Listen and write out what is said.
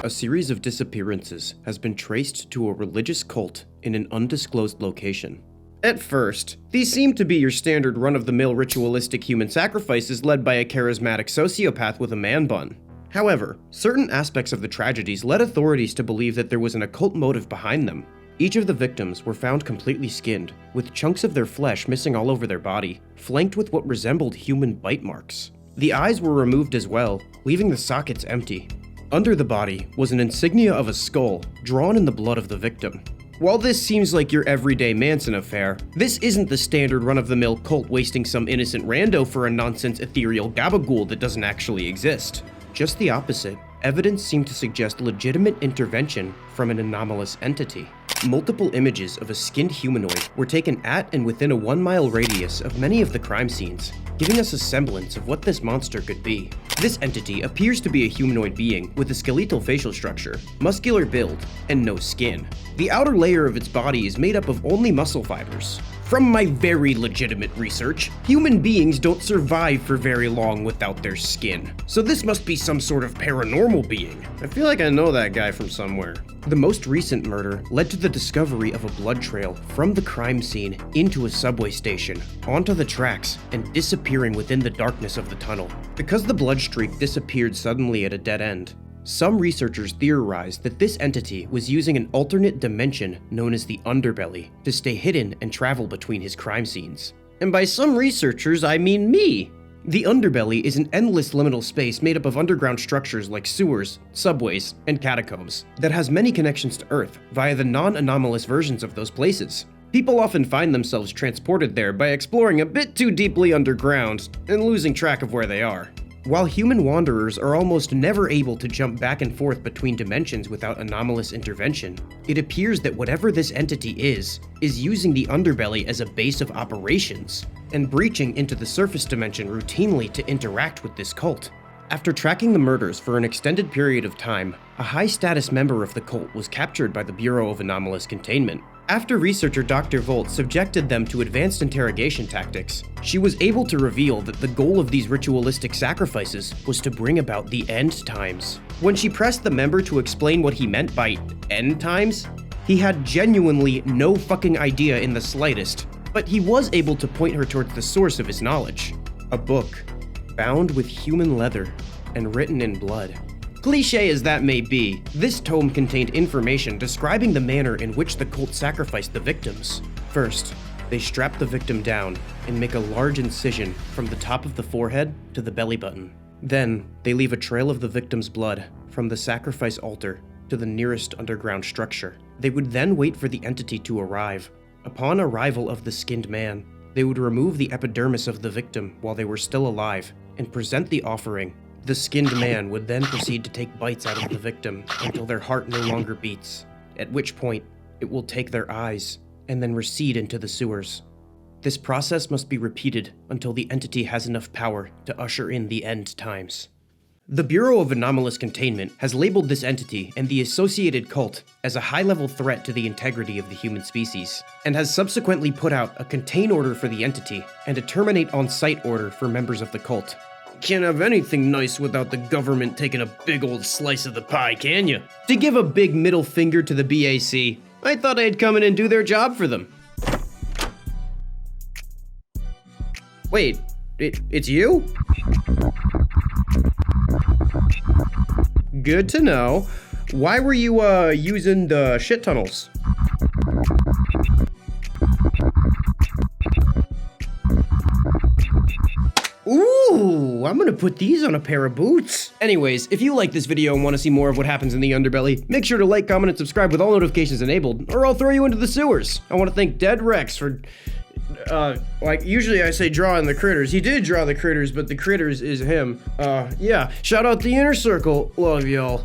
A series of disappearances has been traced to a religious cult in an undisclosed location. At first, these seem to be your standard run-of-the-mill ritualistic human sacrifices led by a charismatic sociopath with a man bun. However, certain aspects of the tragedies led authorities to believe that there was an occult motive behind them. Each of the victims were found completely skinned, with chunks of their flesh missing all over their body, flanked with what resembled human bite marks. The eyes were removed as well, leaving the sockets empty. Under the body was an insignia of a skull, drawn in the blood of the victim. While this seems like your everyday Manson affair, this isn't the standard run-of-the-mill cult wasting some innocent rando for a nonsense ethereal gabagool that doesn't actually exist. Just the opposite. Evidence seemed to suggest legitimate intervention from an anomalous entity. Multiple images of a skinned humanoid were taken at and within a 1-mile radius of many of the crime scenes, giving us a semblance of what this monster could be. This entity appears to be a humanoid being with a skeletal facial structure, muscular build, and no skin. The outer layer of its body is made up of only muscle fibers. From my very legitimate research, human beings don't survive for very long without their skin. So this must be some sort of paranormal being. I feel like I know that guy from somewhere. The most recent murder led to the discovery of a blood trail from the crime scene into a subway station, onto the tracks, and disappearing within the darkness of the tunnel. Because the blood streak disappeared suddenly at a dead end, some researchers theorized that this entity was using an alternate dimension known as the underbelly to stay hidden and travel between his crime scenes. And by some researchers, I mean me. The underbelly is an endless liminal space made up of underground structures like sewers, subways, and catacombs that has many connections to Earth via the non-anomalous versions of those places. People often find themselves transported there by exploring a bit too deeply underground and losing track of where they are. While human wanderers are almost never able to jump back and forth between dimensions without anomalous intervention, it appears that whatever this entity is using the underbelly as a base of operations, and breaching into the surface dimension routinely to interact with this cult. After tracking the murders for an extended period of time, a high-status member of the cult was captured by the Bureau of Anomalous Containment. After researcher Dr. Volt subjected them to advanced interrogation tactics, she was able to reveal that the goal of these ritualistic sacrifices was to bring about the end times. When she pressed the member to explain what he meant by end times, he had genuinely no fucking idea in the slightest, but he was able to point her towards the source of his knowledge. A book, bound with human leather and written in blood. Cliché as that may be, this tome contained information describing the manner in which the cult sacrificed the victims. First, they strap the victim down and make a large incision from the top of the forehead to the belly button. Then, they leave a trail of the victim's blood from the sacrifice altar to the nearest underground structure. They would then wait for the entity to arrive. Upon arrival of the skinned man, they would remove the epidermis of the victim while they were still alive and present the offering. The skinned man would then proceed to take bites out of the victim until their heart no longer beats, at which point it will take their eyes and then recede into the sewers. This process must be repeated until the entity has enough power to usher in the end times. The Bureau of Anomalous Containment has labeled this entity and the associated cult as a high-level threat to the integrity of the human species, and has subsequently put out a contain order for the entity and a terminate on-site order for members of the cult. Can't have anything nice without the government taking a big old slice of the pie, can you? To give a big middle finger to the BAC, I thought I'd come in and do their job for them. Wait, it's you? Good to know. Why were you, using the shit tunnels? Ooh, I'm gonna put these on a pair of boots. Anyways, if you like this video and want to see more of what happens in the underbelly, make sure to like, comment, and subscribe with all notifications enabled, or I'll throw you into the sewers. I want to thank Dead Rex for, like, usually I say drawing the critters. He did draw the critters, but the critters is him. Yeah, shout out the inner circle. Love y'all.